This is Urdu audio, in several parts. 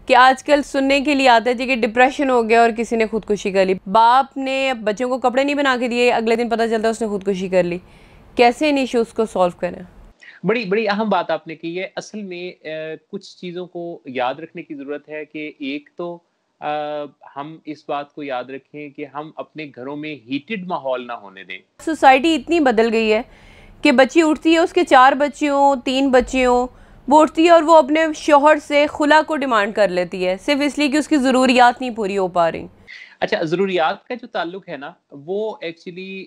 کہ آج کل سننے کے لیے آتا ہے کہ ڈپریشن ہو گیا اور کسی نے خودکشی کر لی. باپ نے بچوں کو کپڑے نہیں بنا کے دیے, اگلے دن پتہ چلتا ہے اس نے خودکشی کر لی. کیسے ان ایشوز کو سالو کریں؟ بڑی اہم بات آپ نے کی ہے. اصل میں کچھ چیزوں کو یاد رکھنے کی ضرورت ہے کہ ایک تو ہم اس بات کو یاد رکھیں کہ ہم اپنے گھروں میں ہیٹڈ ماحول نہ ہونے دیں. سوسائٹی اتنی بدل گئی ہے کہ بچی اٹھتی ہے, اس کے 4 بچے ہوں 3 بچے ہوں, وہ اٹھتی ہے اور وہ اپنے شوہر سے خلا کو ڈیمانڈ کر لیتی ہے صرف اس لیے کہ اس کی ضروریات نہیں پوری ہو پا رہی. اچھا, ضروریات کا جو تعلق ہے نا, وہ ایکچولی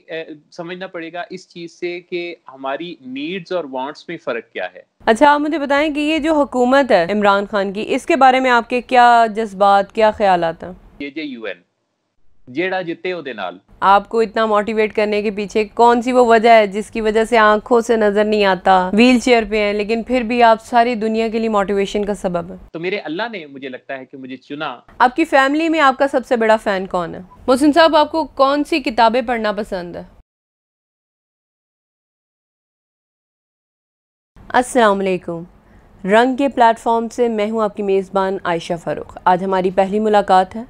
سمجھنا پڑے گا اس چیز سے کہ ہماری نیڈز اور وانٹس میں فرق کیا ہے. اچھا, آپ مجھے بتائیں کہ یہ جو حکومت ہے عمران خان کی, اس کے بارے میں آپ کے کیا جذبات, کیا خیالات ہیں؟ یہ جو یو این جیڑا جتے او دے نال, آپ کو اتنا موٹیویٹ کرنے کے پیچھے کون سی وہ وجہ ہے جس کی وجہ سے آنکھوں سے نظر نہیں آتا, ویل چیئر پہ ہیں, لیکن پھر بھی آپ ساری دنیا کے لیے موٹیویشن کا سبب ہیں؟ تو میرے اللہ نے مجھے لگتا ہے کہ مجھے چنا. آپ کی فیملی میں آپ کا سب سے بڑا فین کون ہے؟ محسن صاحب, آپ کو کون سی کتابیں پڑھنا پسند ہے؟ السلام علیکم. رنگ کے پلیٹ فارم سے میں ہوں آپ کی میزبان عائشہ فاروق. آج ہماری پہلی ملاقات ہے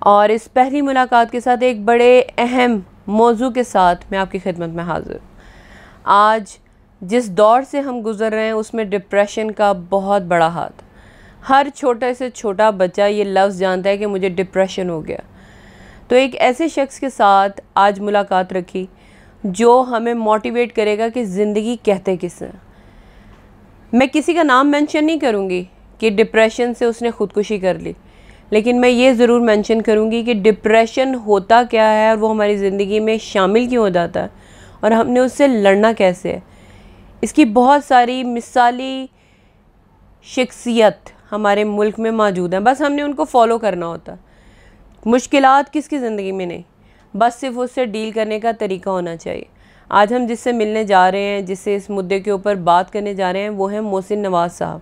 اور اس پہلی ملاقات کے ساتھ ایک بڑے اہم موضوع کے ساتھ میں آپ کی خدمت میں حاضر ہوں. آج جس دور سے ہم گزر رہے ہیں اس میں ڈپریشن کا بہت بڑا ہاتھ. ہر چھوٹے سے چھوٹا بچہ یہ لفظ جانتا ہے کہ مجھے ڈپریشن ہو گیا. تو ایک ایسے شخص کے ساتھ آج ملاقات رکھی جو ہمیں موٹیویٹ کرے گا کہ زندگی کہتے کس ہیں. میں کسی کا نام مینشن نہیں کروں گی کہ ڈپریشن سے اس نے خودکشی کر لی, لیکن میں یہ ضرور مینشن کروں گی کہ ڈپریشن ہوتا کیا ہے اور وہ ہماری زندگی میں شامل کیوں ہو جاتا ہے اور ہم نے اس سے لڑنا کیسے ہے. اس کی بہت ساری مثالی شخصیت ہمارے ملک میں موجود ہیں, بس ہم نے ان کو فالو کرنا ہوتا ہے. مشکلات کس کی زندگی میں نہیں, بس صرف اس سے ڈیل کرنے کا طریقہ ہونا چاہیے. آج ہم جس سے ملنے جا رہے ہیں, جس سے اس مدعے کے اوپر بات کرنے جا رہے ہیں, وہ ہیں محسن نواز صاحب,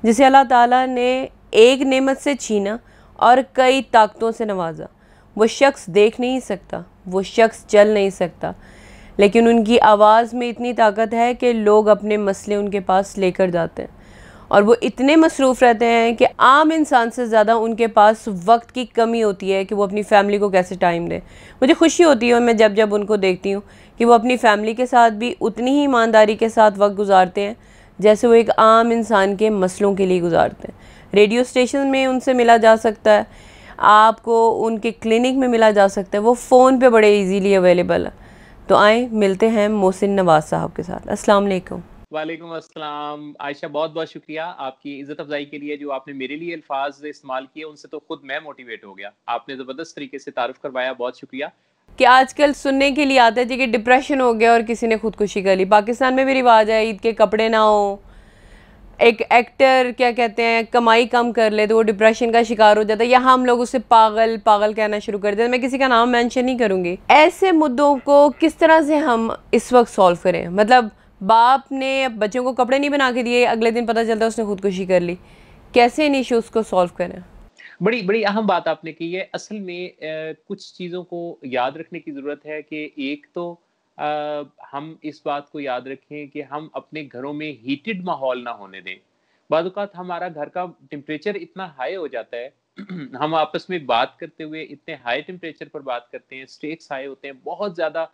جسے اللہ تعالیٰ نے ایک نعمت سے چھینا اور کئی طاقتوں سے نوازا. وہ شخص دیکھ نہیں سکتا, وہ شخص چل نہیں سکتا, لیکن ان کی آواز میں اتنی طاقت ہے کہ لوگ اپنے مسئلے ان کے پاس لے کر جاتے ہیں, اور وہ اتنے مصروف رہتے ہیں کہ عام انسان سے زیادہ ان کے پاس وقت کی کمی ہوتی ہے کہ وہ اپنی فیملی کو کیسے ٹائم دیں. مجھے خوشی ہوتی ہے میں جب ان کو دیکھتی ہوں کہ وہ اپنی فیملی کے ساتھ بھی اتنی ہی ایمانداری کے ساتھ وقت گزارتے ہیں جیسے وہ ایک عام انسان کے مسئلوں کے لیے گزارتے ہیں. ریڈیو اسٹیشن میں ان سے ملا جا سکتا ہے, آپ کو ان کے کلینک میں ملا جا سکتا ہے, وہ فون پہ بڑے ایزیلی اویلیبل ہے. تو آئیں ملتے ہیں محسن نواز صاحب کے ساتھ. السلام علیکم. وعلیکم السلام. عائشہ, بہت بہت شکریہ آپ کی عزت افزائی کے لیے. جو آپ نے میرے لیے الفاظ استعمال کیے ان سے تو خود میں موٹیویٹ ہو گیا. آپ نے زبردست طریقے سے تعارف کروایا, بہت شکریہ. کہ آج کل سننے کے لیے آتا ہے کہ ڈپریشن ہو گیا اور کسی نے خودکشی کر لی. پاکستان میں بھی رواج ہے عید کے کپڑے نہ ہوں, ایک ایکٹر کیا کہتے ہیں کمائی کم کر لے تو وہ ڈپریشن کا شکار ہو جاتا ہے, یہاں ہم لوگ اسے پاگل کہنا شروع کر دیتے ہیں. میں کسی کا نام مینشن نہیں کروں گی. ایسے مدعوں کو کس طرح سے ہم اس وقت سالو کریں؟ مطلب باپ نے بچوں کو کپڑے نہیں بنا کے دیے, اگلے دن پتہ چلتا ہے اس نے خودکشی کر لی. کیسے ان ایشوز کو سالو کریں؟ بڑی اہم بات آپ نے کی ہے. اصل میں کچھ چیزوں کو یاد رکھنے کی ضرورت ہے کہ ایک تو ہم اس بات کو یاد رکھیں کہ ہم اپنے گھروں میں ہیٹڈ ماحول نہ ہونے دیں. بعض اوقات ہمارا گھر کا ٹمپریچر اتنا ہائی ہو جاتا ہے, ہم آپس میں بات کرتے ہوئے اتنے ہائی ٹمپریچر پر بات کرتے ہیں, سٹیکس ہائی ہوتے ہیں, بہت زیادہ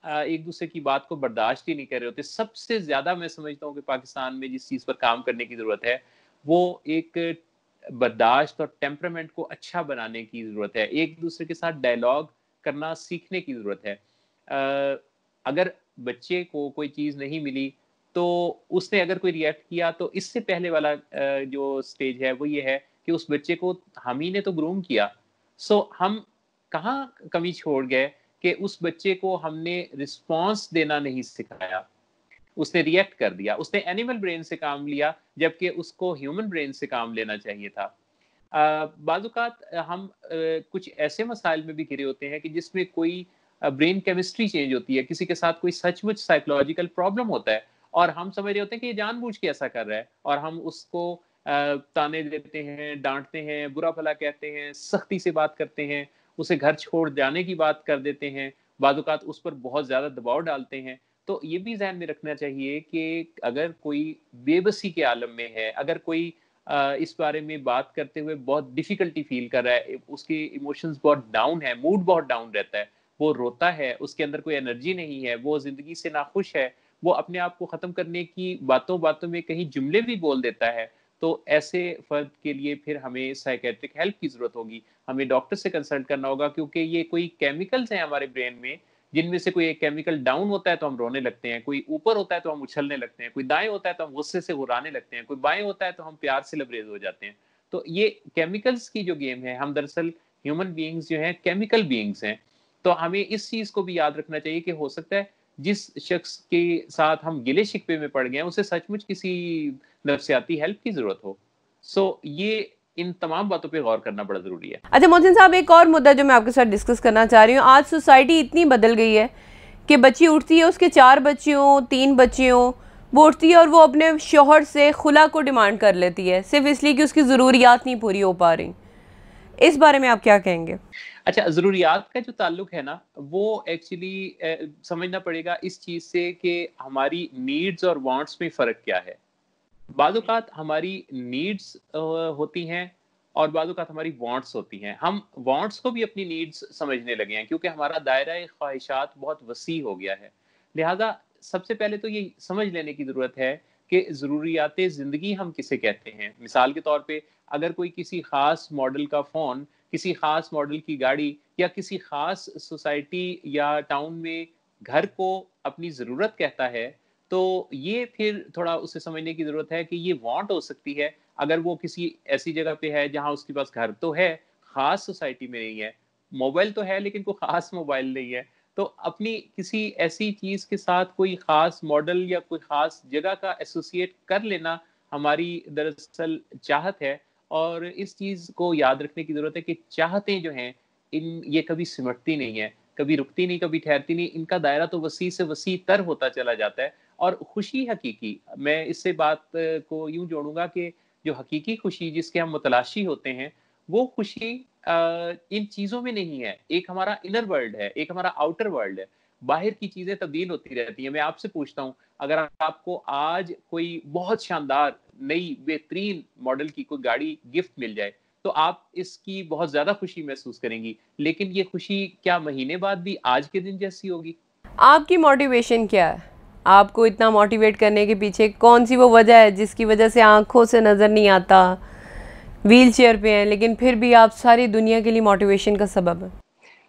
ایک دوسرے کی بات کو برداشت ہی نہیں کر رہے ہوتے. سب سے زیادہ میں سمجھتا ہوں کہ پاکستان میں جس چیز پر کام کرنے کی ضرورت ہے وہ ایک برداشت اور ٹیمپرامنٹ کو اچھا بنانے کی ضرورت ہے. ایک دوسرے کے ساتھ ڈائلاگ کرنا سیکھنے کی ضرورت ہے. اگر بچے کو کوئی چیز نہیں ملی تو اس نے اگر کوئی ریئیکٹ کیا تو اس سے پہلے والا جو سٹیج ہے وہ یہ ہے کہ اس بچے کو ہم ہی نے تو گروم کیا. ہم کہاں کمی چھوڑ گئے کہ اس بچے کو ہم نے رسپانس دینا نہیں سکھایا, اس نے ریئیکٹ کر دیا, اس نے اینیمل برین سے کام لیا جبکہ اس کو ہیومن برین سے کام لینا چاہیے تھا. بعض اوقات ہم کچھ ایسے مسائل میں بھی گھرے ہوتے ہیں کہ جس میں کوئی برین کیمسٹری چینج ہوتی ہے, کسی کے ساتھ کوئی سچ مچ سائیکولوجیکل پرابلم ہوتا ہے اور ہم سمجھ رہے ہوتے ہیں کہ یہ جان بوجھ کے ایسا کر رہا ہے, اور ہم اس کو تانے دیتے ہیں, ڈانٹتے ہیں, برا بھلا کہتے ہیں, سختی سے بات کرتے ہیں, اسے گھر چھوڑ جانے کی بات کر دیتے ہیں, بعض اوقات اس پر بہت زیادہ دباؤ ڈالتے ہیں. تو یہ بھی ذہن میں رکھنا چاہیے کہ اگر کوئی بے بسی کے عالم میں ہے, اگر کوئی اس بارے میں بات کرتے ہوئے بہت ڈیفیکلٹی فیل کر رہا ہے، اس کے ایموشنز بہت ڈاؤن ہے، موڈ بہت ڈاؤن رہتا ہے، وہ روتا ہے، اس کے اندر کوئی انرجی نہیں ہے، وہ زندگی سے ناخوش ہے، وہ اپنے آپ کو ختم کرنے کی باتوں باتوں میں کہیں جملے بھی بول دیتا ہے، تو ایسے فرد کے لیے پھر ہمیں سائیکیٹرک ہیلپ کی ضرورت ہوگی، ہمیں ڈاکٹر سے کنسلٹ کرنا ہوگا، کیونکہ یہ کوئی کیمیکلز ہیں ہمارے برین میں جن میں سے کوئی ایک کیمیکل ڈاؤن ہوتا ہے تو ہم رونے لگتے ہیں، کوئی اوپر ہوتا ہے تو ہم اچھلنے لگتے ہیں، کوئی دائیں ہوتا ہے تو ہم غصے سے ہرانے لگتے ہیں، کوئی بائیں ہوتا ہے تو ہم پیار سے لبریز ہو جاتے ہیں. تو یہ کیمیکلز کی جو گیم ہے، ہم دراصل ہیومن بینگز جو ہیں کیمیکل بینگز ہیں. تو ہمیں اس چیز کو بھی یاد رکھنا چاہیے کہ ہو سکتا ہے جس شخص کے ساتھ ہم گلے شکوے میں پڑ گئے ہیں اسے سچ مچ کسی نفسیاتی ہیلپ کی ضرورت ہو. یہ ان تمام باتوں پہ غور کرنا بڑا ضروری ہے. اچھا محسن صاحب، ایک اور مدعا جو میں آپ کے ساتھ ڈسکس کرنا چاہ رہی ہوں، آج سوسائٹی اتنی بدل گئی ہے کہ بچی اٹھتی ہے، اس کے 4 بچے ہوں 3 بچے ہوں، وہ اٹھتی ہے اور وہ اپنے شوہر سے خلا کو ڈیمانڈ کر لیتی ہے صرف اس لیے کہ اس کی ضروریات نہیں پوری ہو پا رہی. اس بارے میں آپ کیا کہیں گے؟ اچھا، ضروریات کا جو تعلق ہے نا وہ ایکچولی سمجھنا پڑے گا اس چیز سے کہ ہماری نیڈز اور وانٹس میں فرق کیا ہے. بعض اوقات ہماری نیڈز ہوتی ہیں اور بعض اوقات ہماری وانٹس ہوتی ہیں. ہم وانٹس کو بھی اپنی نیڈز سمجھنے لگے ہیں کیونکہ ہمارا دائرہ خواہشات بہت وسیع ہو گیا ہے. لہذا سب سے پہلے تو یہ سمجھ لینے کی ضرورت ہے کہ ضروریات زندگی ہم کسے کہتے ہیں. مثال کے طور پہ اگر کوئی کسی خاص ماڈل کا فون، کسی خاص ماڈل کی گاڑی یا کسی خاص سوسائٹی یا ٹاؤن میں گھر کو اپنی ضرورت کہتا ہے تو یہ پھر تھوڑا اسے سمجھنے کی ضرورت ہے کہ یہ وانٹ ہو سکتی ہے اگر وہ کسی ایسی جگہ پہ ہے جہاں اس کے پاس گھر تو ہے، خاص سوسائٹی میں نہیں ہے، موبائل تو ہے لیکن کوئی خاص موبائل نہیں ہے. تو اپنی کسی ایسی چیز کے ساتھ کوئی خاص ماڈل یا کوئی خاص جگہ کا ایسوسیٹ کر لینا ہماری دراصل چاہت ہے. اور اس چیز کو یاد رکھنے کی ضرورت ہے کہ چاہتیں جو ہیں یہ کبھی سمٹتی نہیں ہے، کبھی رکتی نہیں، کبھی ٹھہرتی نہیں، ان کا دائرہ تو وسیع سے وسیع تر ہوتا چلا جاتا ہے. اور خوشی حقیقی، میں اس سے بات کو یوں جوڑوں گا کہ جو حقیقی خوشی جس کے ہم متلاشی ہوتے ہیں وہ خوشی ان چیزوں میں نہیں ہے. ایک ہمارا انر ورلڈ ہے، ایک ہمارا آؤٹر ورلڈ ہے، باہر کی چیزیں تبدیل ہوتی رہتی ہیں. میں آپ سے پوچھتا ہوں اگر آپ کو آج کوئی بہت شاندار نئی بہترین ماڈل کی کوئی گاڑی گفٹ مل جائے تو آپ اس کی بہت زیادہ خوشی محسوس کریں گی، لیکن یہ خوشی کیا مہینے بعد بھی آج کے دن جیسی ہوگی؟ آپ کی موٹیویشن کیا ہے؟ آپ کو اتنا موٹیویٹ کرنے کے پیچھے کون سی وہ وجہ ہے جس کی وجہ سے آنکھوں سے نظر نہیں آتا، ویل چیئر پہ ہیں لیکن پھر بھی آپ ساری دنیا کے لیے موٹیویشن کا سبب ہیں؟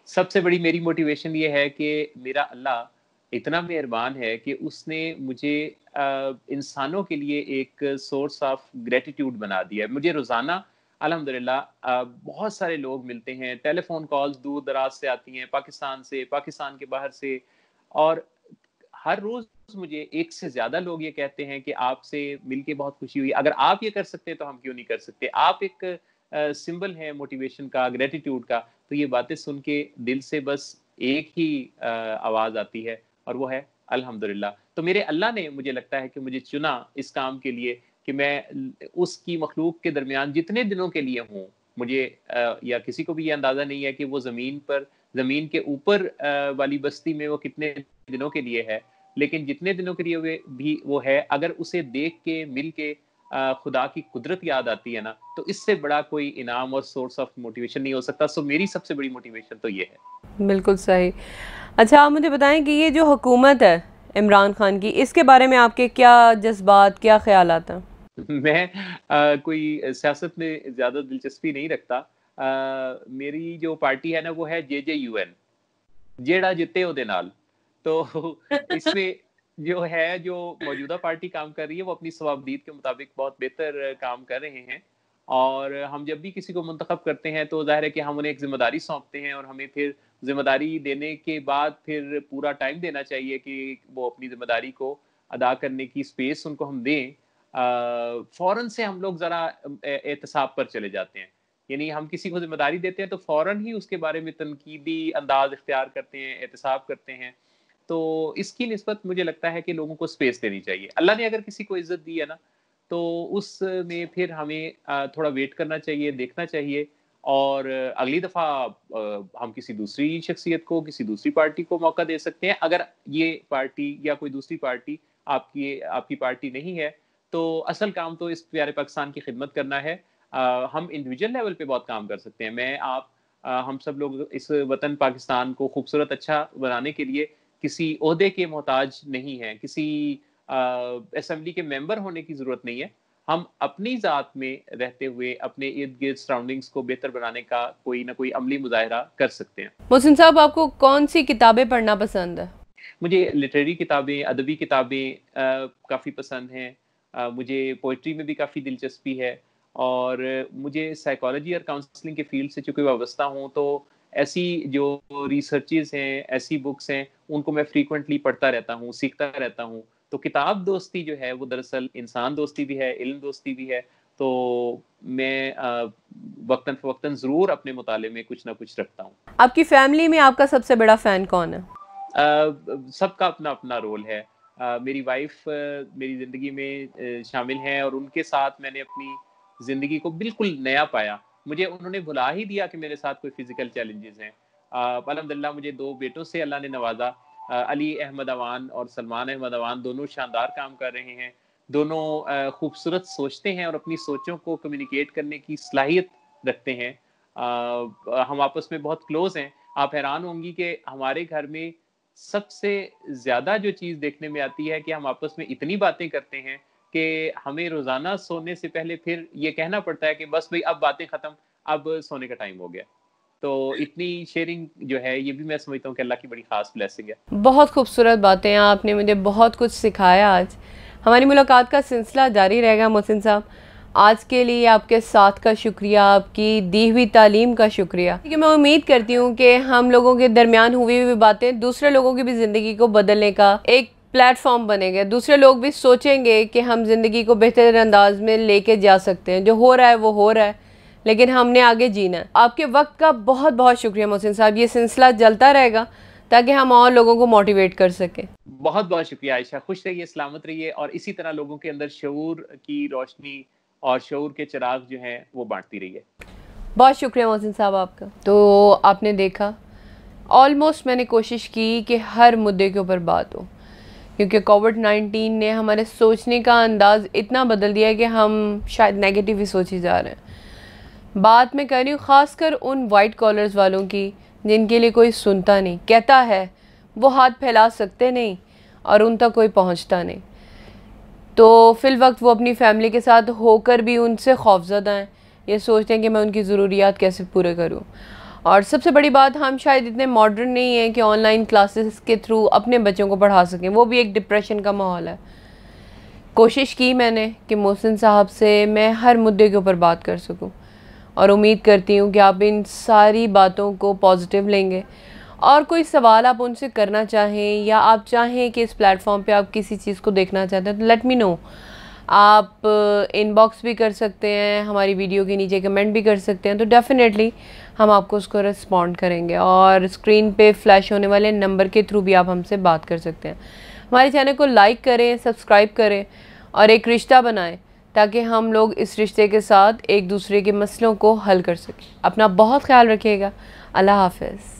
سب سے بڑی میری موٹیویشن یہ ہے کہ میرا اللہ اتنا مہربان ہے کہ اس نے مجھے انسانوں کے لیے ایک سورس آف گریٹیٹیوڈ بنا دیا ہے. مجھے روزانہ الحمدللہ بہت سارے لوگ ملتے ہیں، ٹیلی فون کالز دور دراز سے آتی ہیں، پاکستان سے، پاکستان کے باہر سے، اور ہر روز مجھے ایک سے زیادہ لوگ یہ کہتے ہیں کہ آپ سے مل کے بہت خوشی ہوئی، اگر آپ یہ کر سکتے ہیں تو ہم کیوں نہیں کر سکتے. آپ ایک سمبل ہے موٹیویشن کا، گریٹیٹیوڈ کا. تو یہ باتیں سن کے دل سے بس ایک ہی آواز آتی ہے اور وہ ہے الحمدللہ. تو میرے اللہ نے مجھے لگتا ہے کہ مجھے چنا اس کام کے لیے کہ میں اس کی مخلوق کے درمیان جتنے دنوں کے لیے ہوں، مجھے یا کسی کو بھی یہ اندازہ نہیں ہے کہ وہ زمین کے اوپر والی بستی میں وہ کتنے دنوں کے لیے ہے، لیکن جتنے دنوں کے لیے بھی وہ ہے، اگر اسے دیکھ کے مل کے خدا کی قدرت یاد آتی ہے نا تو اس سے بڑا کوئی انعام اور سورس آف موٹیویشن نہیں ہو سکتا. سو میری سب سے بڑی موٹیویشن تو یہ ہے. بالکل صحیح. اچھا آپ مجھے بتائیں کہ یہ جو حکومت ہے عمران خان کی، اس کے بارے میں آپ کے کیا جذبات، کیا خیالات ہیں؟ میں کوئی سیاست میں زیادہ دلچسپی نہیں رکھتا. میری جو پارٹی ہے نا وہ ہے JJUN، جیڑا جتے او دے نال. تو اس میں جو موجودہ پارٹی کام کر رہی ہے وہ اپنی صوابدید کے مطابق بہت بہتر کام کر رہے ہیں، اور ہم جب بھی کسی کو منتخب کرتے ہیں تو ظاہر ہے کہ ہم انہیں ایک ذمہ داری سونپتے ہیں، اور ہمیں پھر ذمہ داری دینے کے بعد پھر پورا ٹائم دینا چاہیے کہ وہ اپنی ذمہ داری کو ادا کرنے کی سپیس ان کو ہم دیں. فوراً سے ہم لوگ ذرا احتساب پر چلے جاتے ہیں، یعنی ہم کسی کو ذمہ داری دیتے ہیں تو فوراً ہی اس کے بارے میں تنقیدی انداز اختیار کرتے ہیں، احتساب کرتے ہیں. تو اس کی نسبت مجھے لگتا ہے کہ لوگوں کو سپیس دینی چاہیے. اللہ نے اگر کسی کو عزت دی ہے نا تو اس میں پھر ہمیں تھوڑا ویٹ کرنا چاہیے، دیکھنا چاہیے، اور اگلی دفعہ ہم کسی دوسری شخصیت کو، کسی دوسری پارٹی کو موقع دے سکتے ہیں. اگر یہ پارٹی یا کوئی دوسری پارٹی آپ کی پارٹی نہیں ہے تو اصل کام تو اس پیارے پاکستان کی خدمت کرنا ہے. ہم انڈیویجول لیول پہ بہت کام کر سکتے ہیں. میں آپ ہم سب لوگ اس وطن پاکستان کو خوبصورت اچھا بنانے کے لیے کسی عہدے کے محتاج نہیں ہیں, کسی اسمبلی کے ممبر ہونے کی ضرورت نہیں ہے. ہم اپنی ذات میں رہتے ہوئے اپنے ارد گرد سراؤنڈنگز کو بہتر بنانے کا کوئی نہ کوئی عملی مظاہرہ کر سکتے ہیں. محسن صاحب, آپ کو کون سی کتابیں پڑھنا پسند ہے؟ مجھے لٹریری کتابیں, ادبی کتابیں کافی پسند ہیں. مجھے پوئٹری میں بھی کافی دلچسپی ہے, اور مجھے سائیکالوجی اور کاؤنسلنگ کے فیلڈ سے چونکہ وابستہ ہوں, تو ایسی جو ریسرچز ہیں, ایسی بکس ہیں, ان کو میں فریکوینٹلی پڑھتا رہتا ہوں, سیکھتا رہتا ہوں. تو کتاب دوستی جو ہے وہ دراصل انسان دوستی بھی ہے, علم دوستی بھی ہے. تو میں وقتاً فوقتاً ضرور اپنے مطالعے میں کچھ نہ کچھ رکھتا ہوں. آپ کی فیملی میں آپ کا سب سے بڑا فین کون ہے؟ سب کا اپنا اپنا رول ہے. میری وائف میری زندگی میں شامل ہیں, اور ان کے ساتھ میں نے اپنی زندگی کو بالکل نیا پایا. مجھے انہوں نے بھلا ہی دیا کہ میرے ساتھ کوئی فزیکل چیلنجز ہیں. الحمدللہ مجھے 2 بیٹوں سے اللہ نے نوازا. علی احمد اوان اور سلمان احمد اوان دونوں شاندار کام کر رہے ہیں. دونوں خوبصورت سوچتے ہیں اور اپنی سوچوں کو کمیونیکیٹ کرنے کی صلاحیت رکھتے ہیں. ہم آپس میں بہت کلوز ہیں. آپ حیران ہوں گی کہ ہمارے گھر میں سب سے زیادہ جو چیز دیکھنے میں آتی ہے کہ ہم آپس میں اتنی باتیں کرتے ہیں کہ ہمیں روزانہ سونے سے پہلے پھر یہ کہنا پڑتا ہے کہ بس بھئی اب باتیں ختم, اب سونے کا ٹائم ہو گیا. تو اتنی شیئرنگ جو ہے یہ بھی میں سمجھتا ہوں کہ اللہ کی بڑی خاص بلیسنگ ہے. بہت خوبصورت باتیں ہیں, آپ نے مجھے بہت کچھ سکھایا. آج ہماری ملاقات کا سلسلہ جاری رہے گا. محسن صاحب, آج کے لیے آپ کے ساتھ کا شکریہ, آپ کی دی ہوئی تعلیم کا شکریہ. کہ میں امید کرتی ہوں کہ ہم لوگوں کے درمیان ہوئی ہوئی باتیں دوسرے لوگوں کی بھی زندگی کو بدلنے کا ایک پلیٹ فارم بنے گا. دوسرے لوگ بھی سوچیں گے کہ ہم زندگی کو بہتر انداز میں لے کے جا سکتے ہیں. جو ہو رہا ہے وہ ہو رہا ہے, لیکن ہم نے آگے جینا ہے. آپ کے وقت کا بہت بہت شکریہ محسن صاحب. یہ سلسلہ چلتا رہے گا تاکہ ہم اور لوگوں کو موٹیویٹ کر سکیں. بہت بہت شکریہ عائشہ. خوش رہیے, سلامت رہیے, اور اسی طرح لوگوں کے اندر شعور کی روشنی اور شعور کے چراغ جو ہیں وہ بانٹتی رہیے. بہت شکریہ محسن صاحب آپ کا. تو آپ نے دیکھا, آلموسٹ میں نے کوشش کی کہ ہر مدعے کے اوپر بات ہو, کیونکہ کووڈ-19 نے ہمارے سوچنے کا انداز اتنا بدل دیا ہے کہ ہم شاید نیگیٹو ہی سوچی جا رہے ہیں. بات میں کر رہی ہوں خاص کر ان وائٹ کالرز والوں کی جن کے لیے کوئی سنتا نہیں, کہتا ہے, وہ ہاتھ پھیلا سکتے نہیں اور ان تک کوئی پہنچتا نہیں. تو فی الوقت وہ اپنی فیملی کے ساتھ ہو کر بھی ان سے خوفزدہ ہیں, یہ سوچتے ہیں کہ میں ان کی ضروریات کیسے پورے کروں. اور سب سے بڑی بات, ہم شاید اتنے ماڈرن نہیں ہیں کہ آن لائن کلاسز کے تھرو اپنے بچوں کو پڑھا سکیں. وہ بھی ایک ڈپریشن کا ماحول ہے. کوشش کی میں نے کہ محسن صاحب سے میں ہر مدعے کے اوپر بات کر سکوں, اور امید کرتی ہوں کہ آپ ان ساری باتوں کو پازیٹیو لیں گے. اور کوئی سوال آپ ان سے کرنا چاہیں, یا آپ چاہیں کہ اس پلیٹ فارم پہ آپ کسی چیز کو دیکھنا چاہتے ہیں, تو لیٹ می نو. آپ ان باکس بھی کر سکتے ہیں, ہماری ویڈیو کے نیچے کمنٹ بھی کر سکتے ہیں. تو ڈیفینیٹلی ہم آپ کو اس کو رسپونڈ کریں گے, اور اسکرین پہ فلیش ہونے والے نمبر کے تھرو بھی آپ ہم سے بات کر سکتے ہیں. ہمارے چینل کو لائک کریں, سبسکرائب کریں, اور ایک رشتہ بنائیں تاکہ ہم لوگ اس رشتے کے ساتھ ایک دوسرے کے مسئلوں کو حل کر سکیں. اپنا بہت خیال رکھیے گا. اللہ حافظ.